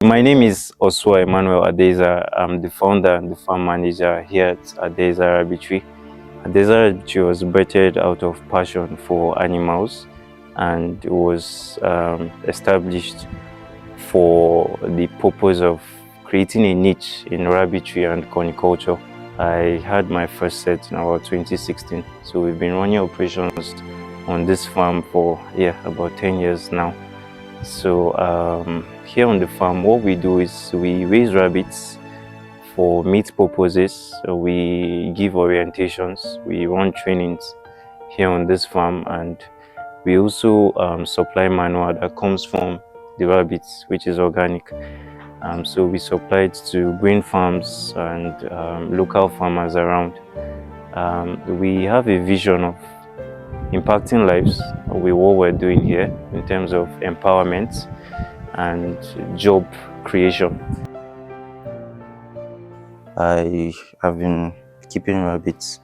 My name is Oswa Emmanuel Adeiza. I'm the founder and the farm manager here at Adeiza Rabbitry. Adeiza Rabbitry was birthed out of passion for animals, and it was established for the purpose of creating a niche in rabbitry and coniculture. I had my first set in about 2016, so we've been running operations on this farm for about 10 years now. So here on the farm, what we do is we raise rabbits for meat purposes. So we give orientations, we run trainings here on this farm, and we also supply manure that comes from the rabbits, which is organic. So we supply it to green farms and local farmers around. We have a vision of impacting lives with what we're doing here in terms of empowerment and job creation. I have been keeping rabbits,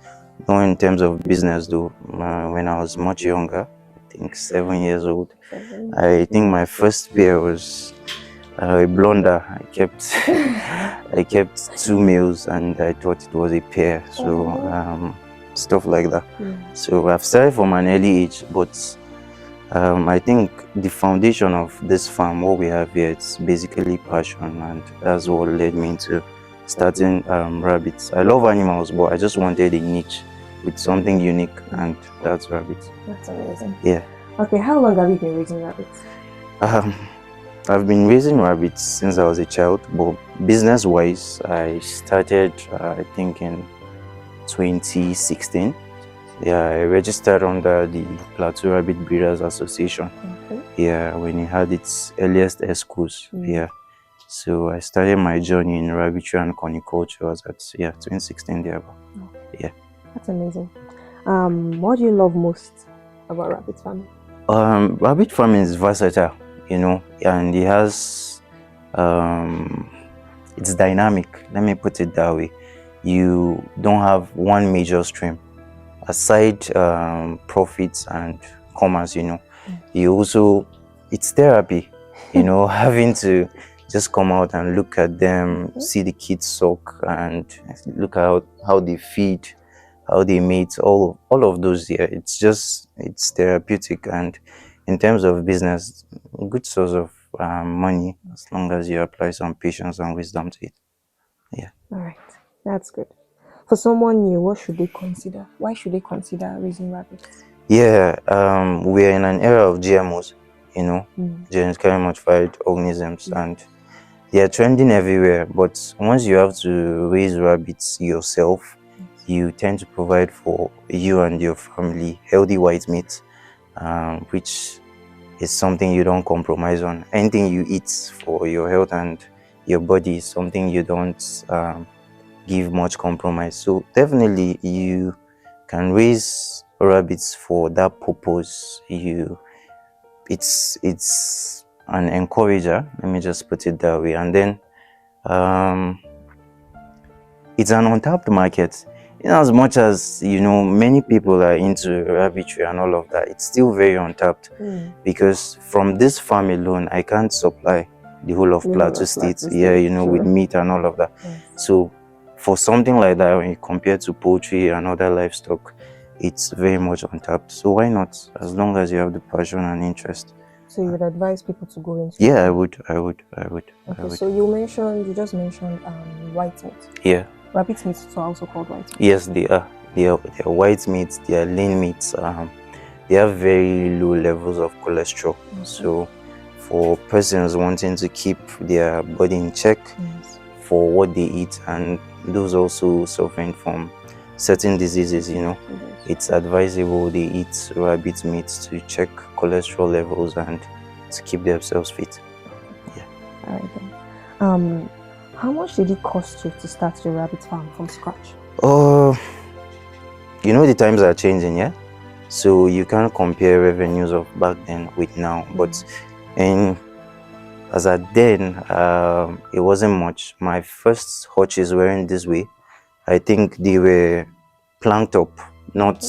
not in terms of business though. When I was much younger, I think 7 years old, I think my first pair was a blunder. I kept 2 males and I thought it was a pair. So stuff like that. So I've started from an early age, but I think the foundation of this farm, what we have here, it's basically passion, and that's what led me into starting rabbits. I love animals, but I just wanted a niche with something unique, and that's rabbits. That's amazing. Yeah. Okay, how long have you been raising rabbits? I've been raising rabbits since I was a child, but business-wise, I started I think in 2016. Yeah, I registered under the Plateau Rabbit Breeders Association. Okay. Yeah, when it had its earliest schools. Yeah. So I started my journey in rabbitry and coniculture at 2016 there. Okay. Yeah. That's amazing. What do you love most about rabbit farming? Rabbit farming is versatile, and it has it's dynamic. Let me put it that way. You don't have one major stream. Aside profits and commerce, you also, it's therapy, having to just come out and look at them, see the kids suck, and look at how they feed, how they mate, all of those. Yeah, it's therapeutic, and in terms of business, a good source of money, as long as you apply some patience and wisdom to it. Yeah. All right, that's good. For someone new, what should they consider? Why should they consider raising rabbits? Yeah, we're in an era of GMOs, genetically modified organisms, and they are trending everywhere. But once you have to raise rabbits yourself, you tend to provide for you and your family healthy white meat, which is something you don't compromise on. Anything you eat for your health and your body is something you don't give much compromise. So definitely you can raise rabbits for that purpose. It's an encourager, let me just put it that way. And then it's an untapped market. As much as many people are into rabbitry and all of that, it's still very untapped, because from this farm alone I can't supply the whole of Plateau State, with meat and all of that. So for something like that, when you compare to poultry and other livestock, it's very much untapped. So why not, as long as you have the passion and interest? So you would advise people to go into? Yeah, I would. Okay, so you just mentioned white meat. Yeah. Rabbit meats are also called white meat? Yes, they are. They are white meats, they are lean meats. They have very low levels of cholesterol. So for persons wanting to keep their body in check, for what they eat, and those also suffering from certain diseases, it's advisable they eat rabbit meat to check cholesterol levels and to keep themselves fit. Yeah. All right then. How much did it cost you to start your rabbit farm from scratch? The times are changing, yeah? So you can't compare revenues of back then with now. But as at then, it wasn't much. My first hutches weren't this way. I think they were planked up, not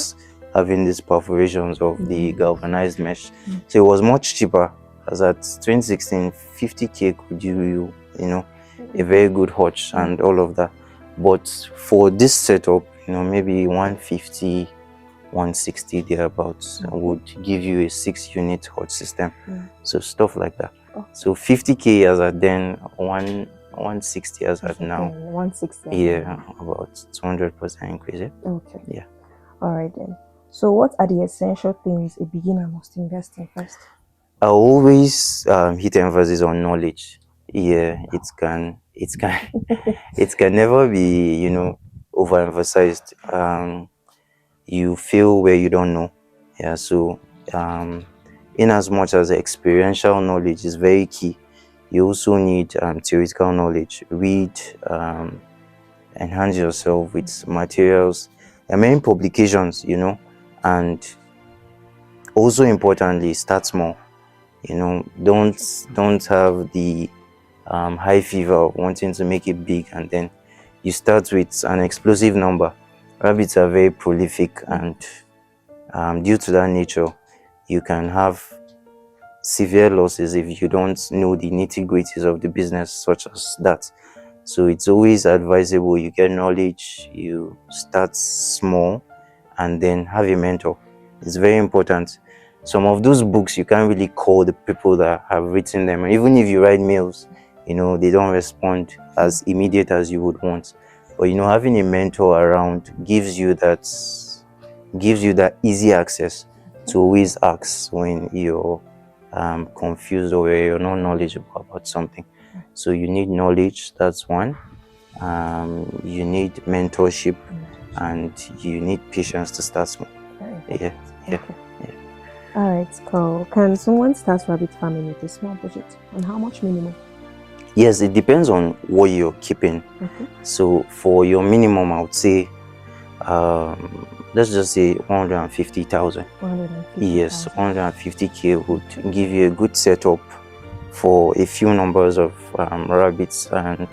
having these perforations of the galvanized mesh. So it was much cheaper as at 2016, 50K could give you, a very good hutch and all of that. But for this setup, maybe 150, 160 thereabouts would give you a 6-unit hutch system. So stuff like that. So 50K as at then, 160 as at now. 160. Yeah, about 200% increase. Yeah? Okay. Yeah. All right then. So what are the essential things a beginner must invest in first? I always hit emphasis on knowledge. Yeah, it can never be, overemphasized. You feel where you don't know. Yeah, so in as much as experiential knowledge is very key, you also need theoretical knowledge. Read, enhance yourself with materials, many publications, and also importantly, start small. Don't have the high fever of wanting to make it big, and then you start with an explosive number. Rabbits are very prolific, and due to that nature, you can have severe losses if you don't know the nitty-gritties of the business, such as that. So it's always advisable you get knowledge, you start small, and then have a mentor. It's very important. Some of those books you can't really call the people that have written them, and even if you write mails, they don't respond as immediate as you would want. But having a mentor around gives you that easy access to always ask when you're confused or you're not knowledgeable about something. So you need knowledge, that's one. You need mentorship, and you need patience to start small. Yeah. All right, Carl. Can someone start rabbit farming with a small budget? And how much minimum? Yes, it depends on what you're keeping. So for your minimum, I would say, let's just say 150,000. Yes, 150K would give you a good setup for a few numbers of rabbits. And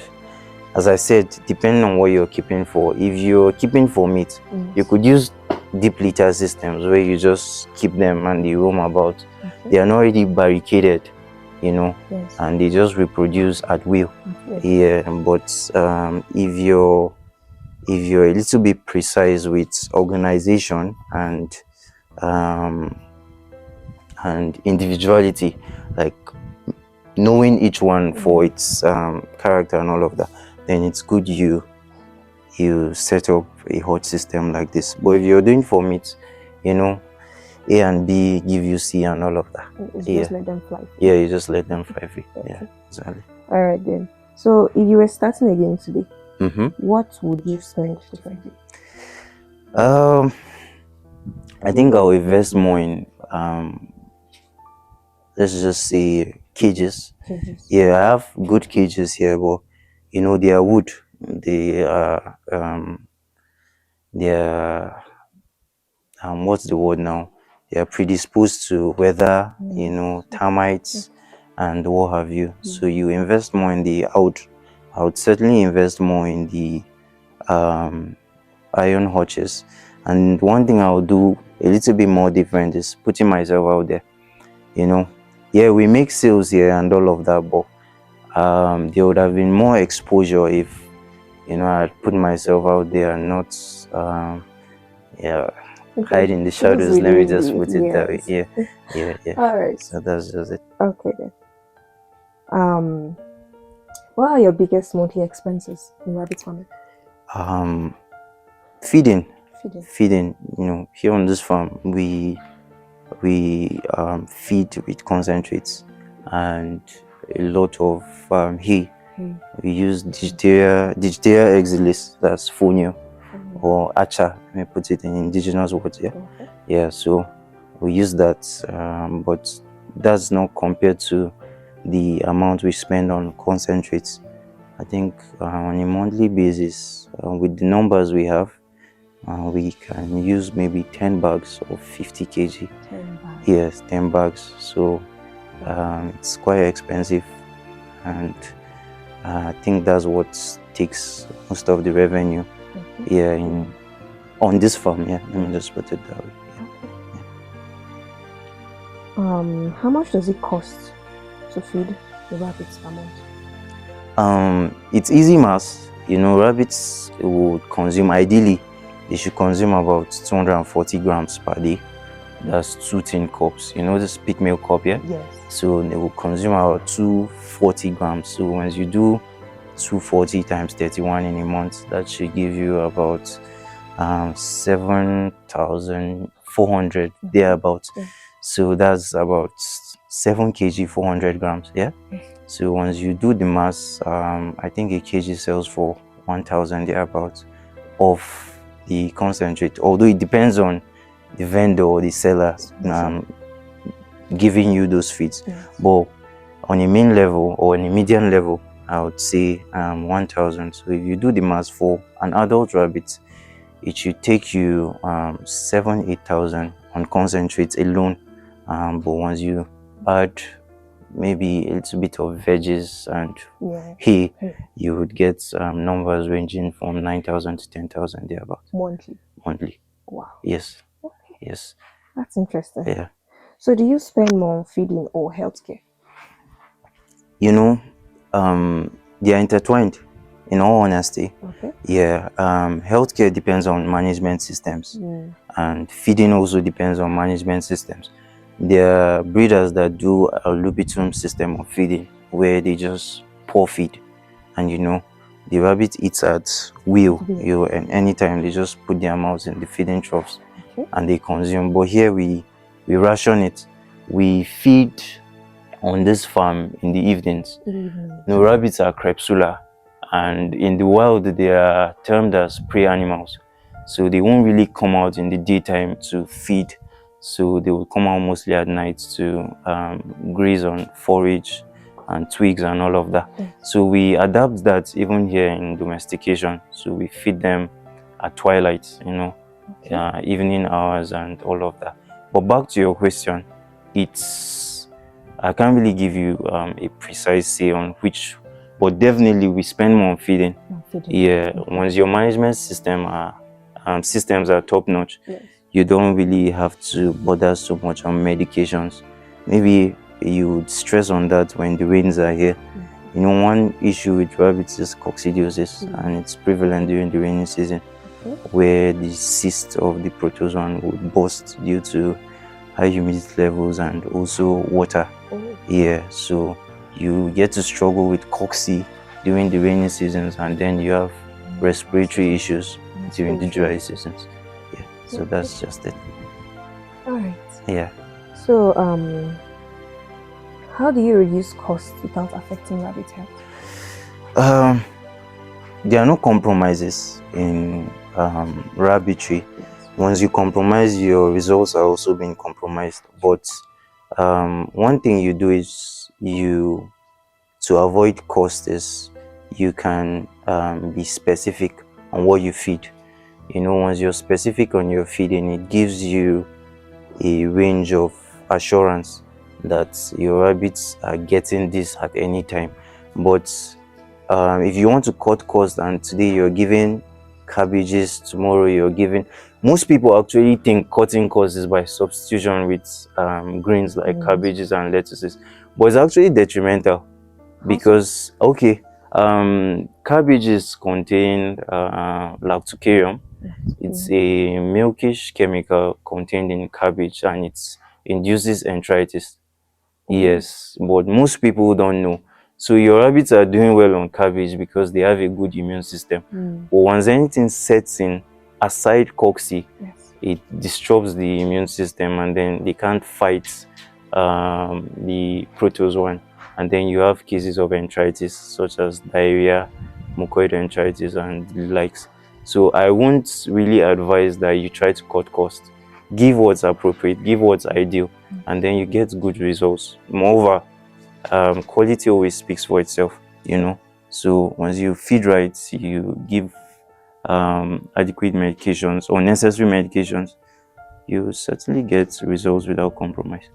as I said, depending on what you're keeping for, if you're keeping for meat, you could use deep litter systems where you just keep them and they roam about. They are not already barricaded, and they just reproduce at will. Yeah, but if you're a little bit precise with organization and individuality, like knowing each one for its character and all of that, then it's good you set up a hutch system like this. But if you're doing for meat, A and B give you C and all of that. Just let them fly free. Yeah, you just let them fly free. Okay. Yeah, exactly. All right then. So if you were starting again today, what would you spend differently? I think I'll invest more in let's just say cages. Yeah, I have good cages here, but they are wood. They are what's the word now? They are predisposed to weather, termites and what have you. So you invest more in the I would certainly invest more in the iron hutches. And one thing I'll do a little bit more different is putting myself out there. Yeah, we make sales here and all of that, but there would have been more exposure if I had put myself out there and not hide in the shadows. Let me just put it that way. Yeah. All right. So that's just it. Okay then. What are your biggest monthly expenses in rabbit farming? Feeding. Here on this farm we feed with concentrates and a lot of hay. We use Digitaria exilis, that's fonio, or acha, let me put it in indigenous words. Yeah, so we use that, but that's not compared to the amount we spend on concentrates. I think on a monthly basis, with the numbers we have, we can use maybe 10 bags of 50 kg. 10 bags. Yes, 10 bags. So it's quite expensive, and I think that's what takes most of the revenue. Yeah, on this farm. Yeah, let me just put it that way. How much does it cost to feed the rabbits per month? It's easy mass. Rabbits would consume, ideally they should consume about 240 grams per day. That's 2 tin cups. This peak milk cup, yeah? Yes. So they will consume about 240 grams. So once you do 240 times 31 in a month, that should give you about 7,400 thereabouts. Yeah. So that's about 7 kg 400 grams, yeah? So once you do the mass, I think a kg sells for 1,000 thereabouts of the concentrate, although it depends on the vendor or the seller giving you those feeds. Yes. But on a main level or on a median level, I would say 1,000. So if you do the mass for an adult rabbit, it should take you 7,000-8,000 on concentrates alone. But once you add maybe a little bit of veggies and hay, you would get numbers ranging from 9,000 to 10,000 thereabouts. Monthly. Wow. Yes. Okay. Yes. That's interesting. Yeah. So do you spend more on feeding or healthcare? They are intertwined, in all honesty. Okay. Yeah. Healthcare depends on management systems, and feeding also depends on management systems. There are breeders that do a Lobitum system of feeding where they just pour feed, and the rabbit eats at will. And anytime they just put their mouths in the feeding troughs, and they consume. But here we ration it. We feed on this farm in the evenings. Rabbits are crepuscular, and in the wild they are termed as prey animals. So they won't really come out in the daytime to feed. So they will come out mostly at night to graze on forage and twigs and all of that. So we adapt that even here in domestication. So we feed them at twilight, evening hours and all of that. But back to your question, I can't really give you a precise say on which, but definitely we spend more on feeding. Yeah, once your management systems are top notch, you don't really have to bother so much on medications. Maybe you would stress on that when the rains are here. One issue with rabbits is coccidiosis, and it's prevalent during the rainy season, where the cyst of the protozoan would burst due to high humidity levels and also water. Yeah, so you get to struggle with cocci during the rainy seasons, and then you have respiratory issues during the dry seasons. Yeah, so that's just it. All right. Yeah. So how do you reduce costs without affecting rabbit health? There are no compromises in rabbitry. Once you compromise, your results are also being compromised. But one thing you do is to avoid cost is you can be specific on what you feed. Once you're specific on your feeding, it gives you a range of assurance that your rabbits are getting this at any time. But if you want to cut costs, and today you're giving cabbages, tomorrow you're giving, most people actually think cutting costs is by substitution with greens like cabbages and lettuces, but it's actually detrimental. Because cabbages contain lactocarium. It's a milkish chemical contained in cabbage, and it induces enteritis. Yes, but most people don't know. So your rabbits are doing well on cabbage because they have a good immune system. But once anything sets in, aside cocci, it disrupts the immune system, and then they can't fight the protozoan. And then you have cases of enteritis such as diarrhea, mucoid enteritis, and the likes. So I won't really advise that you try to cut costs. Give what's appropriate, give what's ideal, and then you get good results. Moreover, quality always speaks for itself, So once you feed right, you give adequate medications or necessary medications, you certainly get results without compromise.